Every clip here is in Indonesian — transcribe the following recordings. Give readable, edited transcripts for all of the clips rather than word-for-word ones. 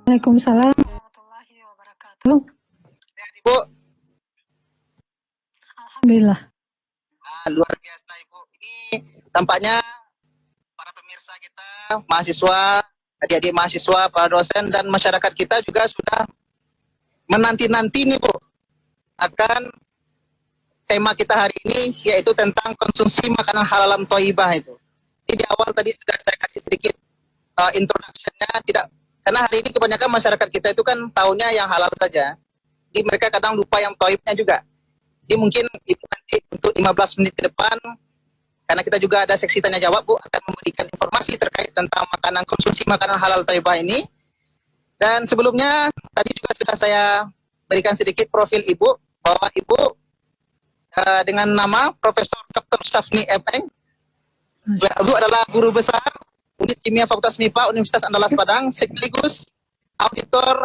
Waalaikumsalam warahmatullahi wabarakatuh. Ibu, Alhamdulillah. luar biasa Ibu. Ini tampaknya para pemirsa kita, mahasiswa, adik-adik mahasiswa, para dosen dan masyarakat kita juga sudah menanti-nanti nih Bu akan tema kita hari ini, yaitu tentang konsumsi makanan halalan thayyibah itu. Jadi di awal tadi sudah saya kasih sedikit introduction-nya, tidak, karena hari ini kebanyakan masyarakat kita itu kan tahunya yang halal saja. Jadi mereka kadang lupa yang thayyibnya juga. Jadi mungkin Ibu nanti untuk 15 menit ke depan, karena kita juga ada seksi tanya jawab Bu, akan memberikan informasi terkait tentang konsumsi makanan halal thayyibah ini. Dan sebelumnya tadi juga sudah saya berikan sedikit profil Ibu, bahwa Ibu dengan nama Profesor Dr. Safni M.Eng. Ibu adalah guru besar Unit Kimia Fakultas MIPA Universitas Andalas Padang, sekaligus auditor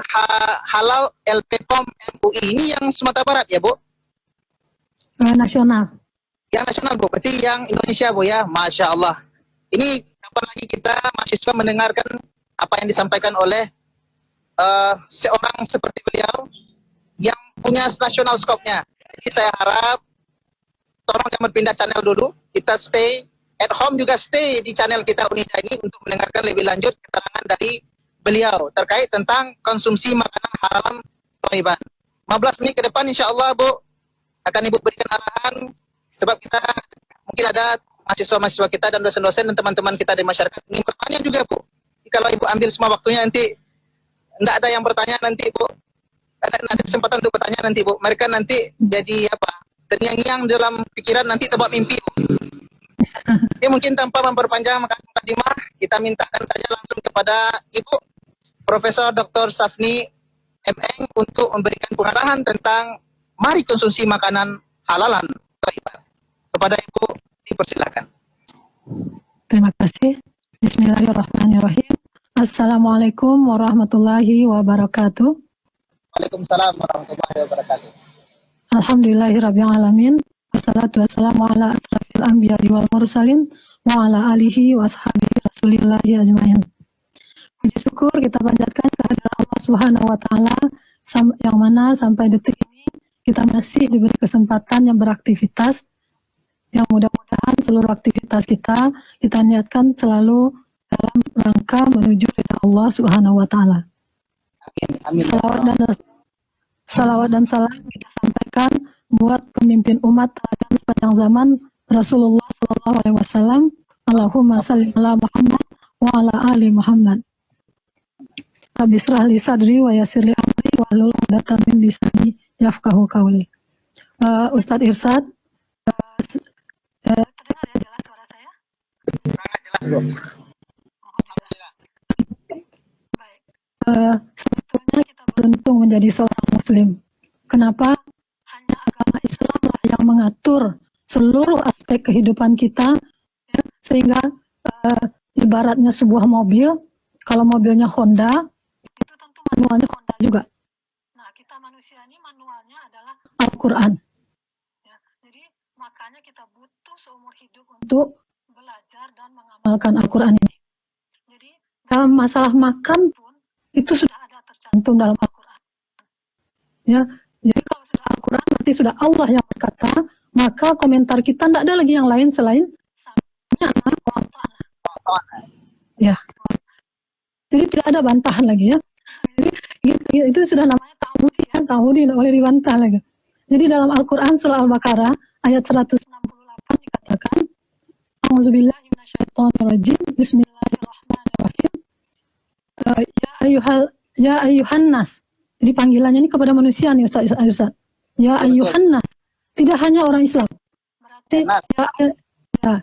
halal LPPOM MUI. Ini yang Sumatera Barat ya Bu? Nasional. Yang nasional Bu, berarti yang Indonesia Bu ya, Masya Allah. Ini kapan lagi kita mahasiswa mendengarkan apa yang disampaikan oleh seorang seperti beliau yang punya national scope-nya. Jadi saya harap tolong jangan pindah channel dulu, kita stay at home, juga stay di channel kita Unida ini untuk mendengarkan lebih lanjut keterangan dari beliau terkait tentang konsumsi makanan halal thayyibah. 15 menit ke depan insya Allah Bu akan Ibu berikan arahan, sebab kita mungkin ada mahasiswa-mahasiswa kita dan dosen-dosen dan teman-teman kita di masyarakat ingin bertanya juga Bu. Jadi, kalau Ibu ambil semua waktunya nanti tidak ada yang bertanya nanti Bu, ada nanti kesempatan untuk bertanya nanti Bu, mereka nanti jadi apa, terngiang-ngiang dalam pikiran, nanti tebak mimpi Bu. Jadi mungkin tanpa memperpanjang mukadimah, kita mintakan saja langsung kepada Ibu Profesor Dr. Safni M.Eng untuk memberikan pengarahan tentang mari konsumsi makanan halalan thayyibah. Kepada Ibu dipersilakan. Terima kasih. Bismillahirrahmanirrahim. Assalamualaikum warahmatullahi wabarakatuh. Waalaikumsalam warahmatullahi wabarakatuh. Alhamdulillahirabbil alamin. Wassalatu wassalamu ala asrafil anbiya'i wal mursalin wa ala alihi wa ashabihi rasulillahi ajmain. Puji syukur kita panjatkan kehadirat Allah Subhanahu wa taala yang mana sampai detik ini kita masih diberi kesempatan yang beraktivitas, yang mudah-mudahan seluruh aktivitas kita niatkan selalu dalam rangka menuju ridha Allah Subhanahu wa taala. Amin. Salawat dan salam kita sampaikan buat pemimpin umat teladan sepanjang zaman Rasulullah sallallahu alaihi wasallam. Allahumma shalli ala Muhammad wa ala ali Muhammad. Rabbi shrah li sadri wa yassir li amri wahlul 'uqdatam min lisani yafqahu qawli. Ustadz Irsyad, terdengar ya jelas suara saya? Sangat jelas Bu. Alhamdulillah. Baik. Sebetulnya kita beruntung menjadi seorang muslim. Kenapa? Hanya agama Islam lah yang mengatur seluruh aspek kehidupan kita, ya, sehingga ibaratnya sebuah mobil, kalau mobilnya Honda, itu tentu manualnya Honda juga. Nah, kita manusia ini manualnya adalah Al-Quran. Ya, jadi makanya kita butuh seumur hidup untuk belajar dan mengamalkan Al-Quran ini. Jadi dalam masalah makan pun itu sudah ada tercantum dalam Al-Quran. Ya, jadi kalau sudah Al-Quran nanti sudah Allah yang berkata, maka komentar kita tidak ada lagi yang lain selain sami'na wa ata'na. Ya. Jadi tidak ada bantahan lagi ya. Jadi itu sudah namanya ta'budi ya, ta'budi tidak boleh dibantah lagi. Jadi dalam Al-Quran surah Al-Baqarah ayat 168 dikatakan, A'udzubillahi minasyaitonirrajim. Bismillahirrahmanirrahim. Ya ayyuhan nas. Jadi panggilannya ini kepada manusia nih Ustaz. Ya ayyuhan nas. Tidak hanya orang Islam. Berarti ya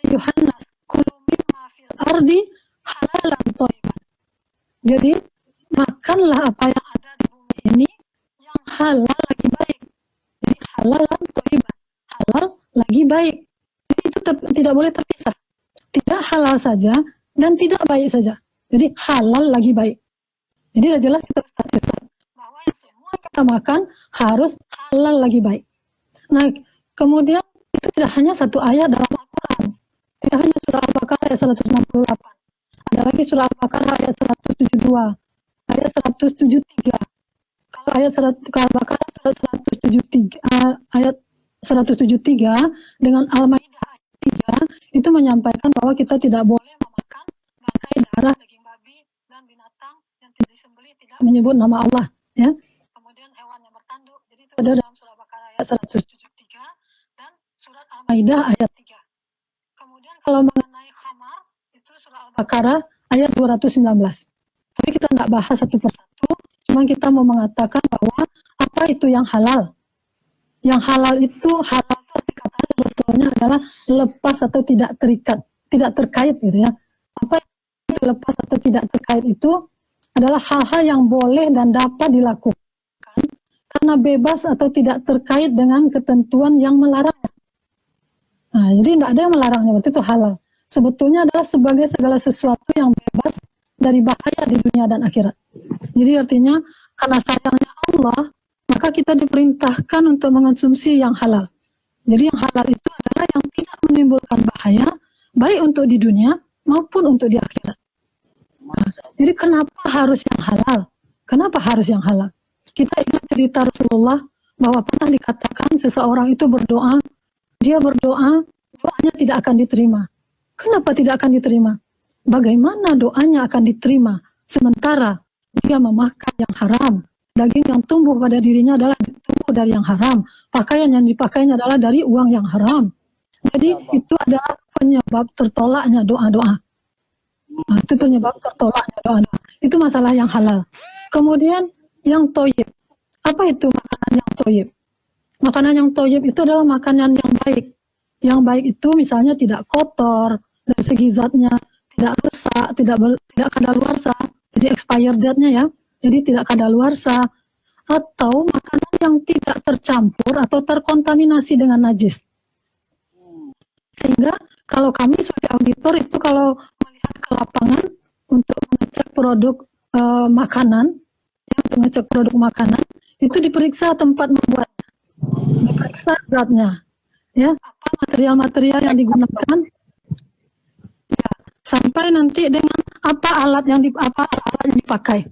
ayyuhan nas. Kulu mimma fil ardi halalan thayyiban. Jadi makanlah apa yang ada di bumi ini yang halal lagi baik. Jadi halalan thayyiban. Halal lagi baik. Jadi itu tidak boleh terpisah. Tidak halal saja dan tidak baik saja. Jadi halal lagi baik. Jadi sudah jelas kita Ustaz bahwa yang semua kita makan harus halal lagi baik. Nah, kemudian itu tidak hanya satu ayat dalam Al-Quran. Tidak hanya surah Al-Baqarah ayat 168. Ada lagi surah Al-Baqarah ayat 172. ayat 173. Kalau ayat Al-Baqarah surat 173 ayat 173 dengan Al-Maidah ayat 3 itu menyampaikan bahwa kita tidak boleh memakan bangkai, darah, daging babi dan binatang yang tidak disembelih tidak menyebut nama Allah, ya. Kemudian hewan yang bertanduk. Jadi itu ada dalam surah Al-Baqarah ayat 173 dan surat Al-Maidah ayat 3. Kemudian kalau mengenai khamar itu surah Al-Baqarah ayat 219. Tapi kita nggak bahas satu persatu, cuma kita mau mengatakan bahwa apa itu yang halal. Yang halal itu arti kata sebetulnya adalah lepas atau tidak terikat, tidak terkait gitu ya. Apa itu lepas atau tidak terkait itu adalah hal-hal yang boleh dan dapat dilakukan karena bebas atau tidak terkait dengan ketentuan yang melarangnya. Nah, jadi tidak ada yang melarangnya, berarti itu halal. Sebetulnya adalah sebagai segala sesuatu yang bebas dari bahaya di dunia dan akhirat. Jadi artinya karena sayangnya Allah, maka kita diperintahkan untuk mengonsumsi yang halal. Jadi yang halal itu adalah yang tidak menimbulkan bahaya, baik untuk di dunia maupun untuk di akhirat. Nah, jadi kenapa harus yang halal? Kenapa harus yang halal? Kita ingat cerita Rasulullah bahwa pernah dikatakan seseorang itu berdoa, dia berdoa, doanya tidak akan diterima. Kenapa tidak akan diterima? Bagaimana doanya akan diterima sementara dia memakan yang haram? Daging yang tumbuh pada dirinya adalah tumbuh dari yang haram. Pakaian yang dipakainya adalah dari uang yang haram. Jadi itu adalah penyebab tertolaknya doa-doa. Nah, itu penyebab tertolaknya doa-doa. Itu masalah yang halal. Kemudian yang toyib. Apa itu makanan yang toyib? Makanan yang toyib itu adalah makanan yang baik. Yang baik itu misalnya tidak kotor, dari segi zatnya, tidak rusak, tidak kadaluarsa, jadi expired date-nya ya. Jadi tidak kadaluarsa, atau makanan yang tidak tercampur atau terkontaminasi dengan najis. Sehingga kalau kami sebagai auditor itu kalau melihat ke lapangan untuk mengecek produk makanan, ya, untuk mengecek produk makanan, itu diperiksa tempat membuatnya, diperiksa zatnya, ya, apa material-material yang digunakan, ya, sampai nanti dengan apa alat yang dipakai.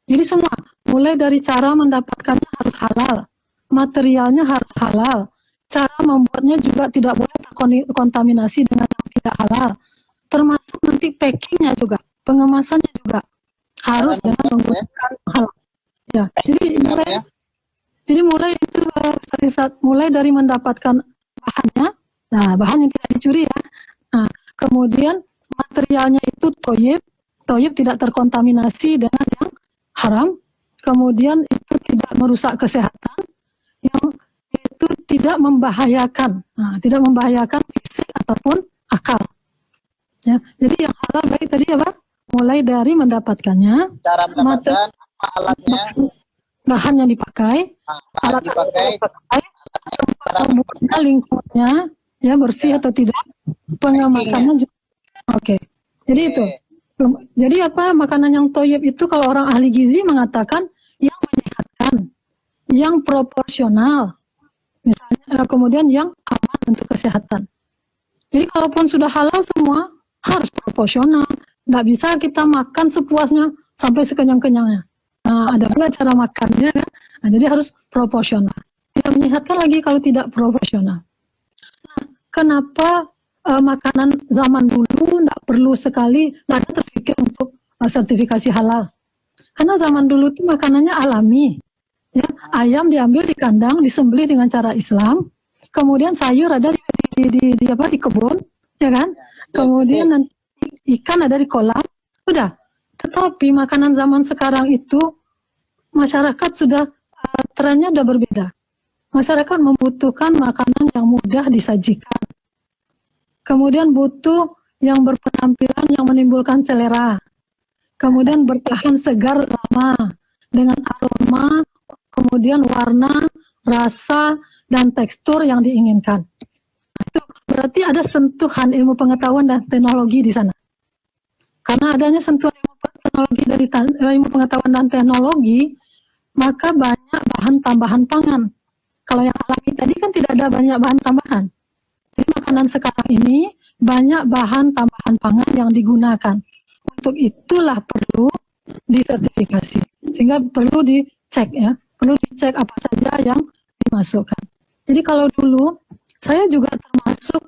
Jadi semua, mulai dari cara mendapatkannya harus halal, materialnya harus halal, cara membuatnya juga tidak boleh terkontaminasi dengan yang tidak halal, termasuk nanti packingnya juga, pengemasannya juga harus dengan menggunakan halal. Ya, jadi mulai itu mulai dari mendapatkan bahannya, nah bahan yang tidak dicuri ya. Nah, kemudian materialnya itu toyib tidak terkontaminasi dengan yang haram, kemudian itu tidak merusak kesehatan, yang itu tidak membahayakan, tidak membahayakan fisik ataupun akal. Ya, jadi yang halal baik tadi apa? Mulai dari mendapatkannya, cara mendapatkan apa alatnya, bahan yang dipakai, alat yang dipakai, tempat membuatnya, lingkungannya, ya bersih atau tidak, pengemasannya juga. Oke. Jadi itu. Jadi apa makanan yang toyib itu kalau orang ahli gizi mengatakan yang menyehatkan, yang proporsional, misalnya kemudian yang aman untuk kesehatan. Jadi kalaupun sudah halal semua harus proporsional, nggak bisa kita makan sepuasnya sampai sekenyang-kenyangnya. Nah, ada pula cara makannya kan. Nah, jadi harus proporsional. Tidak menyehatkan lagi kalau tidak proporsional. Nah, kenapa makanan zaman dulu tidak perlu sekali, tidak ada terpikir untuk sertifikasi halal. Karena zaman dulu itu makanannya alami. Ya, ayam diambil di kandang, disembelih dengan cara Islam. Kemudian sayur ada di kebun, ya kan? Kemudian nanti ikan ada di kolam. Udah. Tetapi makanan zaman sekarang itu masyarakat sudah trennya sudah berbeda. Masyarakat membutuhkan makanan yang mudah disajikan. Kemudian butuh yang berpenampilan yang menimbulkan selera. Kemudian bertahan segar lama dengan aroma, kemudian warna, rasa, dan tekstur yang diinginkan. Itu berarti ada sentuhan ilmu pengetahuan dan teknologi di sana. Karena adanya sentuhan ilmu teknologi dari ilmu pengetahuan dan teknologi, maka banyak bahan tambahan pangan. Kalau yang alami tadi kan tidak ada banyak bahan tambahan. Jadi makanan sekarang ini banyak bahan tambahan pangan yang digunakan. Untuk itulah perlu disertifikasi. Sehingga perlu dicek ya, perlu dicek apa saja yang dimasukkan. Jadi kalau dulu saya juga termasuk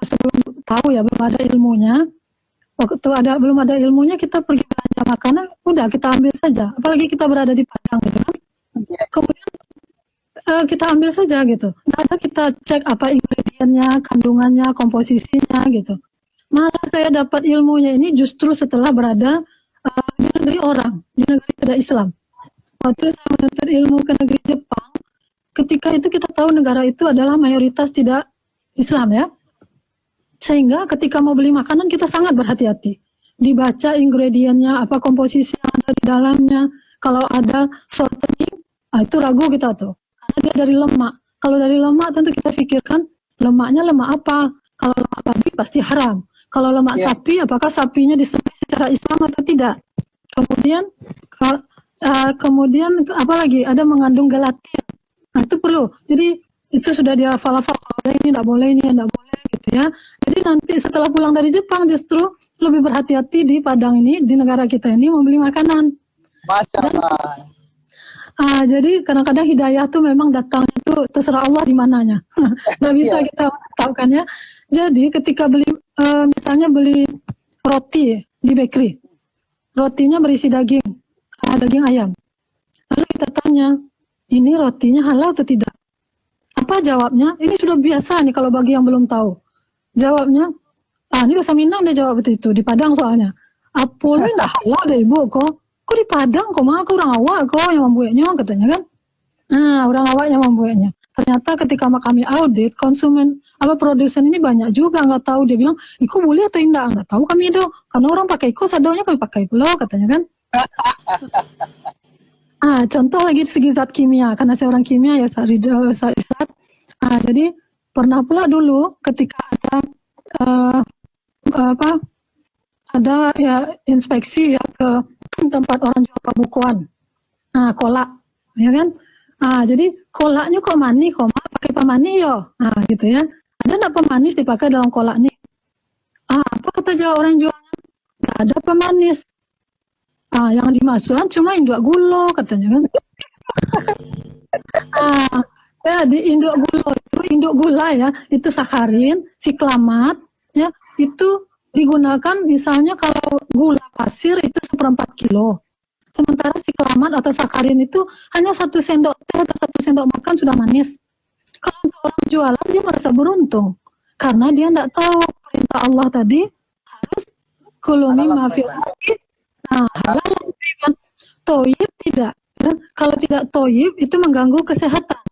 sebelum tahu ya, belum ada ilmunya. Waktu belum ada ilmunya, kita pergi belanja makanan, udah kita ambil saja. Apalagi kita berada di Padang gitu kan. Kemudian kita ambil saja gitu. Nggak ada kita cek apa ingredientnya, kandungannya, komposisinya gitu. Malah saya dapat ilmunya ini justru setelah berada di negeri orang, di negeri tidak Islam. Waktu saya menuntut ilmu ke negeri Jepang, ketika itu kita tahu negara itu adalah mayoritas tidak Islam ya. Sehingga ketika mau beli makanan kita sangat berhati-hati. Dibaca ingredientnya, apa komposisi yang ada di dalamnya. Kalau ada shortening, itu ragu kita tuh. Karena dia dari lemak. Kalau dari lemak tentu kita pikirkan lemaknya lemak apa. Kalau lemak babi pasti haram. Kalau lemak sapi, apakah sapinya disembelih secara Islam atau tidak. Kemudian apa lagi? Ada mengandung gelatin. Nah itu perlu. Jadi itu sudah dihafal-hafal. Kalau ini tidak boleh, ini tidak boleh gitu ya. Jadi nanti setelah pulang dari Jepang justru lebih berhati-hati di Padang ini, di negara kita ini membeli makanan. Masya Allah. Jadi kadang-kadang hidayah tuh memang datangnya tuh terserah Allah di mananya. Nggak bisa kita tahu kan ya. Jadi ketika beli misalnya beli roti di bakery, rotinya berisi daging, daging ayam. Lalu kita tanya, ini rotinya halal atau tidak? Apa jawabnya? Ini sudah biasa nih kalau bagi yang belum tahu. Jawabnya, ini bahasa Minang dia jawab betul itu, di Padang soalnya. Apa ini nggak halal deh ibu kok? Kok di Padang kok mah aku orang awak kok yang membuatnya katanya kan? Orang awak yang membuatnya. Ternyata ketika kami audit, produsen ini banyak juga nggak tahu. Dia bilang, iko boleh atau tidak? Nggak tahu kami itu. Karena orang pakai iko, sadaunya kami pakai pula katanya kan? Contoh lagi segi zat kimia, karena saya orang kimia ya Ustaz. Jadi pernah pula dulu ketika ada ya inspeksi ya ke tempat orang jual pembukuan, kolak, ya kan? Jadi kolaknya kok manis, kok pakai pemanis yo, gitu ya. Ada nggak pemanis dipakai dalam kolak nih? Apa kata jawab orang jualnya? Nggak ada pemanis. Yang dimasukkan cuma induk gula katanya kan. Ya di induk gula ya, itu sakarin, siklamat ya, itu digunakan misalnya kalau gula pasir itu 1/4 kilo. Sementara siklamat atau sakarin itu hanya 1 sendok teh atau 1 sendok makan sudah manis. Kalau untuk orang jualan dia merasa beruntung karena dia tidak tahu perintah Allah tadi harus kulumi mafil halal dan toyib tidak ya. Kalau tidak toyib itu mengganggu kesehatan.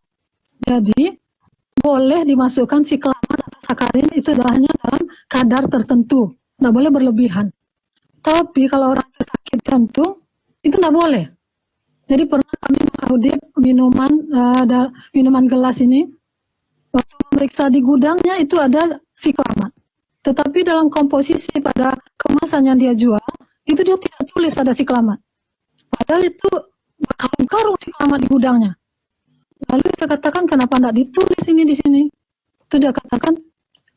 Jadi boleh dimasukkan siklamat atau sakarin itu hanya dalam kadar tertentu, tidak boleh berlebihan. Tapi kalau orang itu sakit jantung itu tidak boleh. Jadi pernah kami mengaudit minuman gelas ini, waktu memeriksa di gudangnya itu ada siklamat. Tetapi dalam komposisi pada kemasan yang dia jual, itu dia tidak tulis ada siklamat. Padahal itu berkarung-karung siklamat di gudangnya. Lalu saya katakan, kenapa tidak ditulis ini di sini? Itu dia katakan,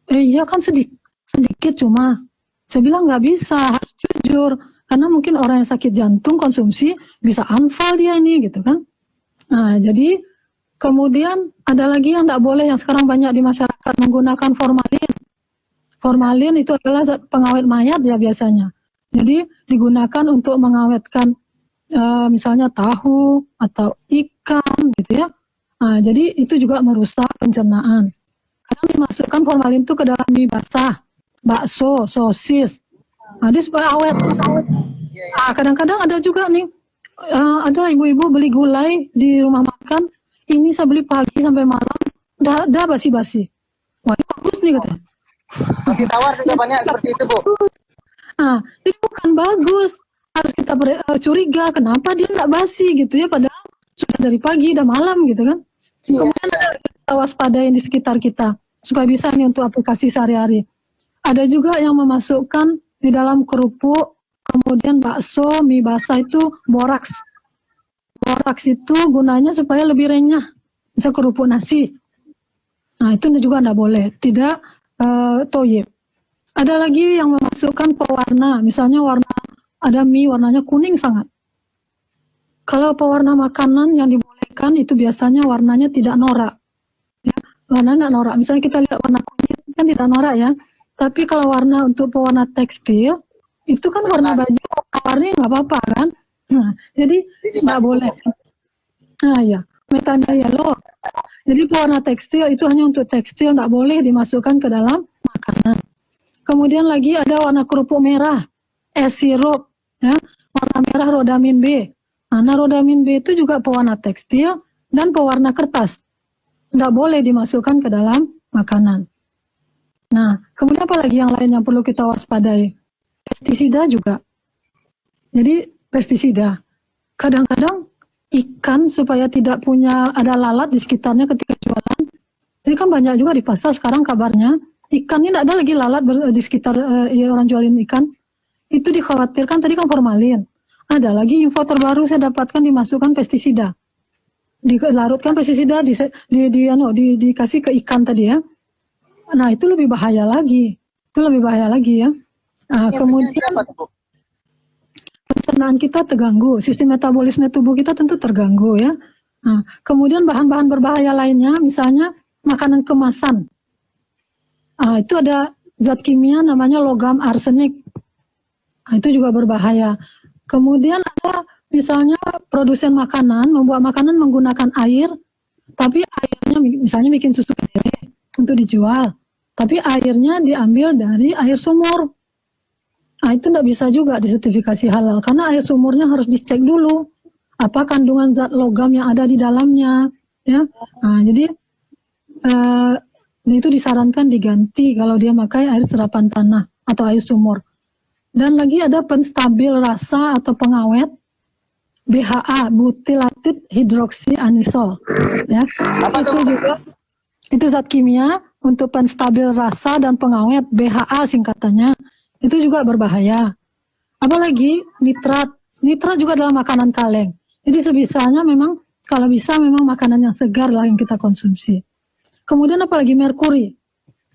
iya kan sedikit cuma. Saya bilang nggak bisa, harus jujur. Karena mungkin orang yang sakit jantung konsumsi bisa anfal dia ini gitu kan. Jadi kemudian ada lagi yang tidak boleh, yang sekarang banyak di masyarakat menggunakan formalin. Formalin itu adalah zat pengawet mayat ya biasanya. Jadi digunakan untuk mengawetkan misalnya tahu atau ikan gitu ya. Jadi itu juga merusak pencernaan. Kadang dimasukkan formalin itu ke dalam mie basah, bakso, sosis. Dia supaya awet. Kadang-kadang ada juga nih, ada ibu-ibu beli gulai di rumah makan. Ini saya beli pagi sampai malam, dah basi-basi. Wah ini bagus nih katanya. Masih tawar jawabannya seperti itu Bu. Ini bukan bagus. Harus kita curiga kenapa dia nggak basi gitu ya, padahal sudah dari pagi, udah malam gitu kan. Kemudian kita waspadain di sekitar kita supaya bisa nih untuk aplikasi sehari-hari. Ada juga yang memasukkan di dalam kerupuk, kemudian bakso, mie basah itu boraks. Boraks itu gunanya supaya lebih renyah, bisa kerupuk nasi. Itu juga tidak boleh, tidak toyib. Ada lagi yang memasukkan pewarna, misalnya warna ada mie warnanya kuning sangat. Kalau pewarna makanan yang dibolehkan itu biasanya warnanya tidak norak. Ya, warnanya tidak norak. Misalnya kita lihat warna kunyit kan tidak norak ya. Tapi kalau warna untuk pewarna tekstil itu kan warna baju warnanya nggak apa-apa kan. Nah, jadi nggak boleh. Nah ya, metanda yellow. Jadi pewarna tekstil itu hanya untuk tekstil, nggak boleh dimasukkan ke dalam makanan. Kemudian lagi ada warna kerupuk merah, sirup, ya, warna merah rodamin B. Nah, rodamin B itu juga pewarna tekstil dan pewarna kertas. Nggak boleh dimasukkan ke dalam makanan. Nah, kemudian apa lagi yang lain yang perlu kita waspadai? Pestisida juga. Jadi pestisida. Kadang-kadang ikan supaya tidak punya ada lalat di sekitarnya ketika jualan. Jadi kan banyak juga di pasar sekarang kabarnya ikan ini tidak ada lagi lalat di sekitar orang jualin ikan. Itu dikhawatirkan tadi kan formalin. Ada lagi info terbaru saya dapatkan dimasukkan pestisida. Dilarutkan pestisida dikasih ke ikan tadi ya. Nah, itu lebih bahaya lagi. Itu lebih bahaya lagi ya. Nah, kemudian pencernaan kita terganggu, sistem metabolisme tubuh kita tentu terganggu ya. Nah, kemudian bahan-bahan berbahaya lainnya, misalnya makanan kemasan. Itu ada zat kimia namanya logam arsenik. Itu juga berbahaya. Kemudian ada misalnya produsen makanan, membuat makanan menggunakan air, tapi airnya misalnya bikin susu kedele untuk dijual. Tapi airnya diambil dari air sumur. Nah, itu tidak bisa juga disertifikasi halal karena air sumurnya harus dicek dulu apa kandungan zat logam yang ada di dalamnya, ya. Nah, jadi itu disarankan diganti kalau dia pakai air serapan tanah atau air sumur. Dan lagi ada penstabil rasa atau pengawet BHA, butylated hidroksyanisol, ya. Itu juga itu zat kimia untuk penstabil rasa dan pengawet BHA singkatannya. Itu juga berbahaya. Apalagi nitrat. Nitrat juga dalam makanan kaleng. Jadi sebisanya memang kalau bisa memang makanan yang segar lah yang kita konsumsi. Kemudian apalagi merkuri.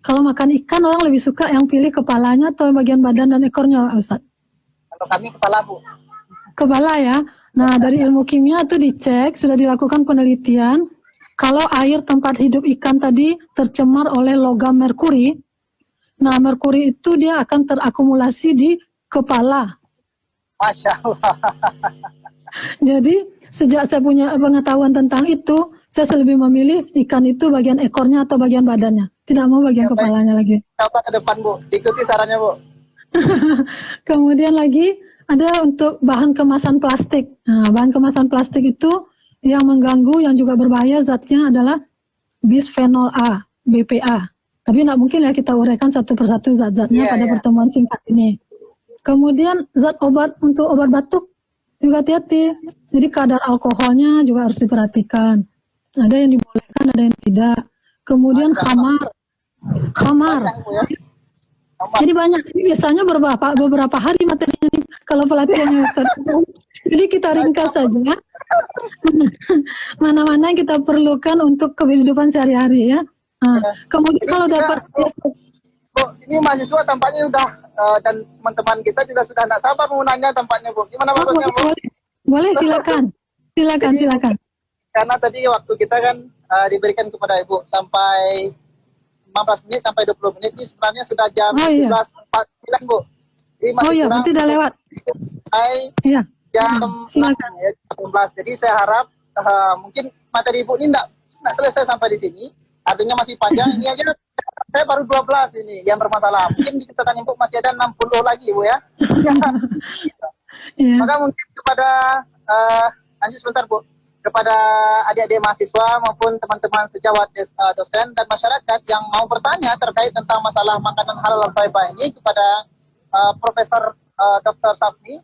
Kalau makan ikan orang lebih suka yang pilih kepalanya atau bagian badan dan ekornya, Ustaz? Kalau kami kepala, Bu. Kepala ya. Nah, dari ilmu kimia itu dicek, sudah dilakukan penelitian. Kalau air tempat hidup ikan tadi tercemar oleh logam merkuri, nah merkuri itu dia akan terakumulasi di kepala. Masya Allah. Jadi sejak saya punya pengetahuan tentang itu, saya lebih memilih ikan itu bagian ekornya atau bagian badannya. Tidak mau bagian kepalanya lagi. Coba ke depan, Bu. Ikuti sarannya, Bu. Kemudian lagi ada untuk bahan kemasan plastik. Nah, bahan kemasan plastik itu yang mengganggu, yang juga berbahaya zatnya adalah bisphenol A, BPA. Tapi tidak mungkin ya kita uraikan satu persatu zat-zatnya pada pertemuan singkat ini. Kemudian zat obat untuk obat batuk juga hati-hati. Jadi kadar alkoholnya juga harus diperhatikan. Ada yang dibolehkan, ada yang tidak. Kemudian khamar. Jadi banyak. Ini biasanya beberapa hari materinya nih kalau pelatihannya Ustaz. Jadi kita ringkas saja. Mana-mana yang kita perlukan untuk kehidupan sehari-hari ya. Nah, kemudian kalau dapat Bu, ini mahasiswa tampaknya udah dan teman-teman kita juga sudah tidak sabar menggunakannya tampaknya, Bu. Gimana bagusnya, Bu? Boleh, silakan. Silakan. Karena tadi waktu kita kan diberikan kepada Ibu sampai 15 menit sampai 20 menit. Ini sebenarnya sudah jam 17.49, Bu. Jadi masih kurang. Berarti udah lewat. Jam silakan. 18. Jadi saya harap mungkin materi Ibu ini tidak selesai sampai di sini. Artinya masih panjang. Ini aja saya baru 12 ini yang bermasalah. Mungkin di catatan Ibu masih ada 60 lagi, Bu ya. Maka mungkin kepada lanjut sebentar, Bu. Kepada adik-adik mahasiswa maupun teman-teman sejawat dosen dan masyarakat yang mau bertanya terkait tentang masalah makanan halal al-thayyibah ini kepada Profesor Dr. Safni,